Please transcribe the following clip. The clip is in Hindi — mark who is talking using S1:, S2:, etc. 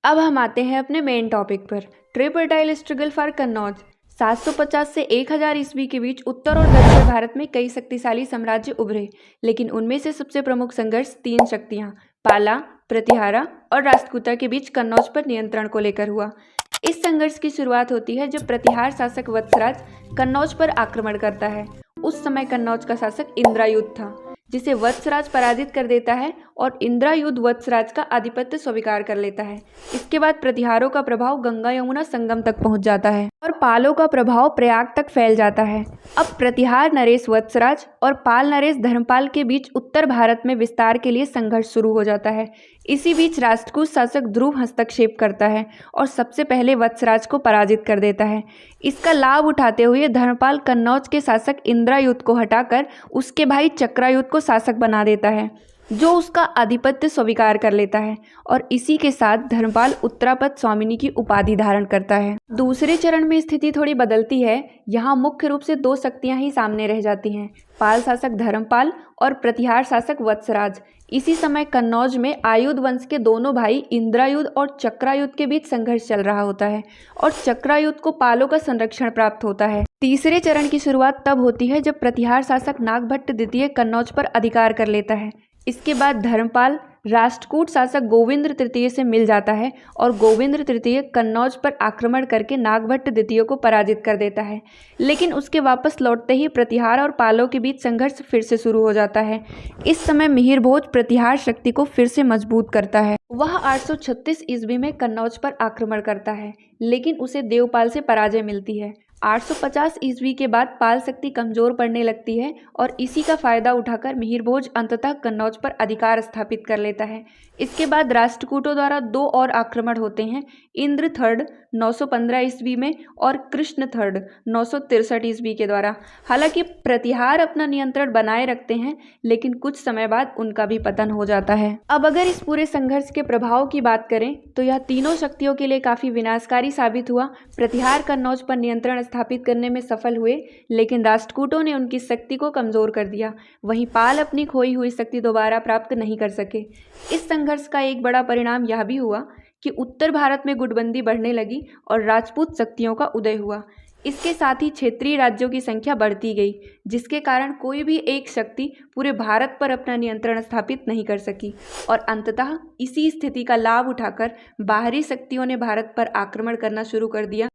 S1: अब हम आते हैं अपने मेन टॉपिक पर। ट्रिपर्टाइल स्ट्रगल फॉर कन्नौज। 750 से 1000 ईस्वी के बीच उत्तर और दक्षिण भारत में कई शक्तिशाली साम्राज्य उभरे, लेकिन उनमें से सबसे प्रमुख संघर्ष तीन शक्तियां पाला, प्रतिहारा और राष्ट्रकूटा के बीच कन्नौज पर नियंत्रण को लेकर हुआ। इस संघर्ष की शुरुआत होती है जब प्रतिहार शासक वत्सराज कन्नौज पर आक्रमण करता है। उस समय कन्नौज का शासक इंद्रायुध था, जिसे वत्सराज पराजित कर देता है और इंद्रायुध वत्सराज का आधिपत्य स्वीकार कर लेता है। इसके बाद प्रतिहारों का प्रभाव गंगा यमुना संगम तक पहुंच जाता है और पालों का प्रभाव प्रयाग तक फैल जाता है। अब प्रतिहार नरेश वत्सराज और पाल नरेश धर्मपाल के बीच उत्तर भारत में विस्तार के लिए संघर्ष शुरू हो जाता है। इसी बीच राष्ट्रकूट शासक ध्रुव हस्तक्षेप करता है और सबसे पहले वत्सराज को पराजित कर देता है। इसका लाभ उठाते हुए धर्मपाल कन्नौज के शासक इंद्रायुध को हटाकर उसके भाई चक्रायुध को शासक बना देता है, जो उसका आधिपत्य स्वीकार कर लेता है और इसी के साथ धर्मपाल उत्तरापद स्वामिनी की उपाधि धारण करता है। दूसरे चरण में स्थिति थोड़ी बदलती है। यहाँ मुख्य रूप से दो शक्तियां ही सामने रह जाती हैं, पाल शासक धर्मपाल और प्रतिहार शासक वत्सराज। इसी समय कन्नौज में आयुध वंश के दोनों भाई इंद्रायुध और चक्रायुध के बीच संघर्ष चल रहा होता है और चक्रायुध को पालों का संरक्षण प्राप्त होता है। तीसरे चरण की शुरुआत तब होती है जब प्रतिहार शासक नागभट्ट द्वितीय कन्नौज पर अधिकार कर लेता है। इसके बाद धर्मपाल राष्ट्रकूट शासक गोविंद तृतीय से मिल जाता है और गोविंद तृतीय कन्नौज पर आक्रमण करके नागभट्ट द्वितीय को पराजित कर देता है। लेकिन उसके वापस लौटते ही प्रतिहार और पालों के बीच संघर्ष फिर से शुरू हो जाता है। इस समय मिहिर भोज प्रतिहार शक्ति को फिर से मजबूत करता है। वह 836 ईस्वी में कन्नौज पर आक्रमण करता है, लेकिन उसे देवपाल से पराजय मिलती है। 850 ईस्वी के बाद पाल शक्ति कमजोर पड़ने लगती है और इसी का फायदा उठाकर मिहिर भोज अंततः कन्नौज पर अधिकार स्थापित कर लेता है। इसके बाद राष्ट्रकूटों द्वारा दो और आक्रमण होते हैं, इंद्र थर्ड 915 ईस्वी में और कृष्ण थर्ड 963 ईस्वी के द्वारा। हालांकि प्रतिहार अपना नियंत्रण बनाए रखते हैं, लेकिन कुछ समय बाद उनका भी पतन हो जाता है। अब अगर इस पूरे संघर्ष के प्रभाव की बात करें तो यह तीनों शक्तियों के लिए काफी विनाशकारी साबित हुआ। प्रतिहार कन्नौज पर नियंत्रण स्थापित करने में सफल हुए, लेकिन राष्ट्रकूटों ने उनकी शक्ति को कमजोर कर दिया। वहीं पाल अपनी खोई हुई शक्ति दोबारा प्राप्त नहीं कर सके। इस संघर्ष का एक बड़ा परिणाम यह भी हुआ कि उत्तर भारत में गुटबंदी बढ़ने लगी और राजपूत शक्तियों का उदय हुआ। इसके साथ ही क्षेत्रीय राज्यों की संख्या बढ़ती गई, जिसके कारण कोई भी एक शक्ति पूरे भारत पर अपना नियंत्रण स्थापित नहीं कर सकी और अंततः इसी स्थिति का लाभ उठाकर बाहरी शक्तियों ने भारत पर आक्रमण करना शुरू कर दिया